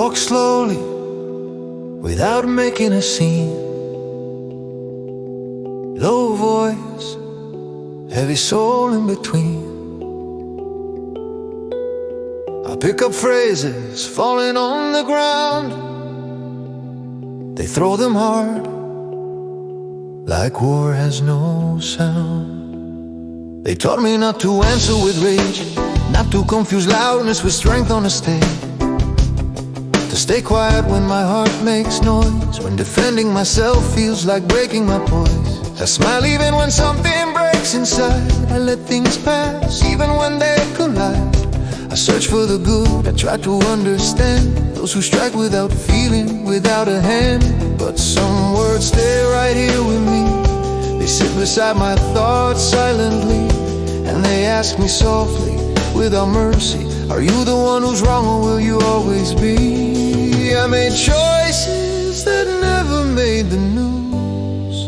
walk slowly without making a scene. Low voice, heavy soul in between. I pick up phrases falling on the ground. They throw them hard, like war has no sound. They taught me not to answer with rage, not to confuse loudness with strength on a stage, to stay quiet when my heart makes noise, when defending myself feels like breaking my poise. I smile even when something breaks inside. I let things pass even when they collide. I search for the good, I try to understand those who strike without feeling, without a hand. But some words stay right here with me. They sit beside my thoughts silently, and they ask me softly, without mercy, are you the one who's wrong, or will you always be? I made choices that never made the news.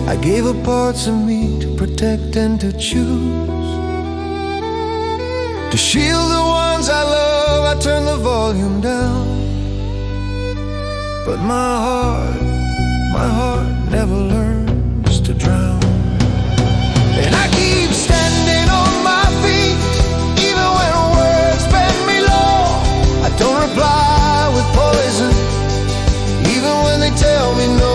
I gave up parts of me to protect and to choose. To shield the ones I love, I turn the volume down. But my heart never learns to drown. And I keep standing on my feet, even when words bend me low. I don't reply with poison, even when they tell me no.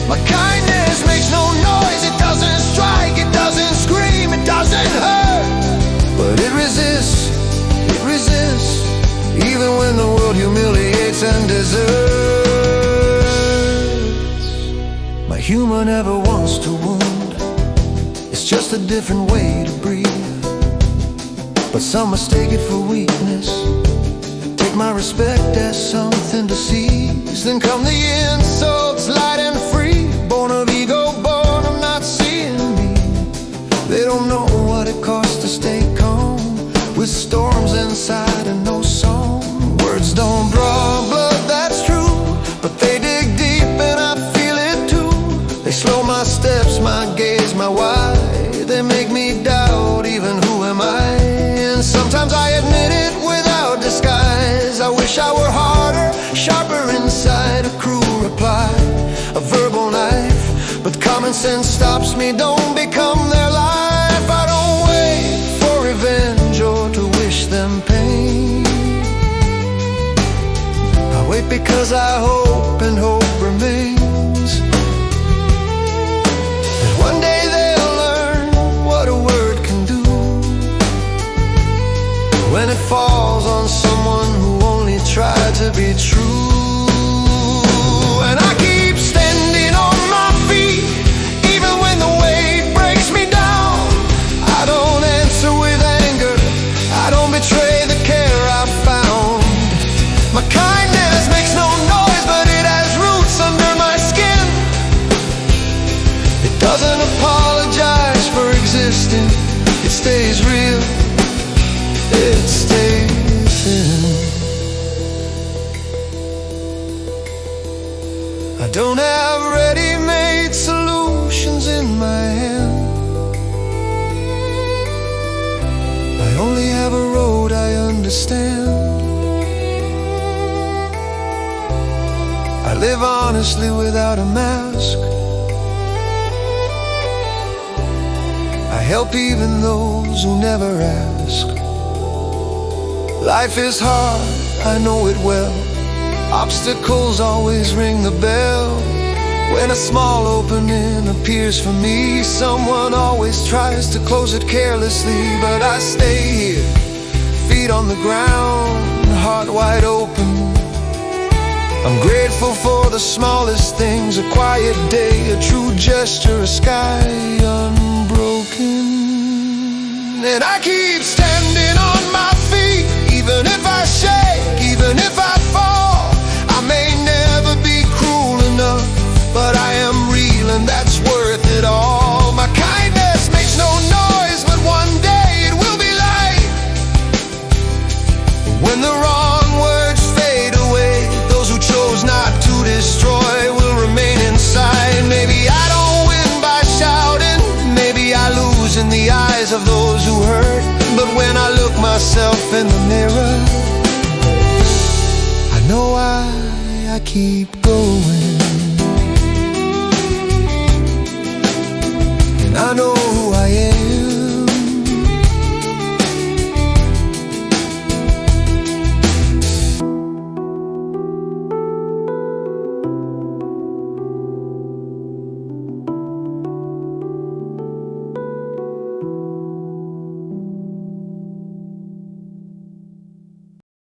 My kindness makes no noise, it doesn't strike, it doesn't scream, it doesn't hurt. But it resists, even when the world humiliates and deserts. My humor never wants to wound, it's just a different way to breathe. But some mistake it for weakness, take my respect as something to seize. Then come the insults, light and free, born of ego, born of not seeing me. They don't know what it costs to stay calm, with storms inside and no song. Words don't draw blood, that's true, but they dig deep and I feel it too. They slow my steps, my gaze, my why. They make me doubt even who am I. And sometimes I admit it without disguise. I wish I were harder, sharper inside. A cruel reply, a verbal knife, but common sense stops me. Don't become their life. I don't wait for revenge or to wish them pain. I wait because I hope, and hope remains, that one day they'll learn what a word can do when it falls on someone who only tried to be true. And I keep standing on my feet, even when the weight breaks me down. I don't answer with anger, I don't betray the care I found. My kindness makes no noise, but it has roots under my skin. It doesn't apologize for existing, it stays real, it stays in. I don't have ready-made solutions in my hand. I only have a road I understand. I live honestly without a mask. I help even those who never ask. Life is hard, I know it well. Obstacles always ring the bell. When a small opening appears for me, someone always tries to close it carelessly. But I stay here, feet on the ground, heart wide open. I'm grateful for the smallest things, a quiet day, a true gesture, a sky unbroken. And I keep standing on my feet, even if I shake, even if I fall. I may never be cruel enough, but I am real and that's worth it all. My kindness makes no noise, but one day it will be light. When the wrong words fade away, those who chose not to destroy will remain inside. Maybe I don't win by shouting, maybe I lose in the eyes of those who hurt. But when I look myself in the mirror, I keep going.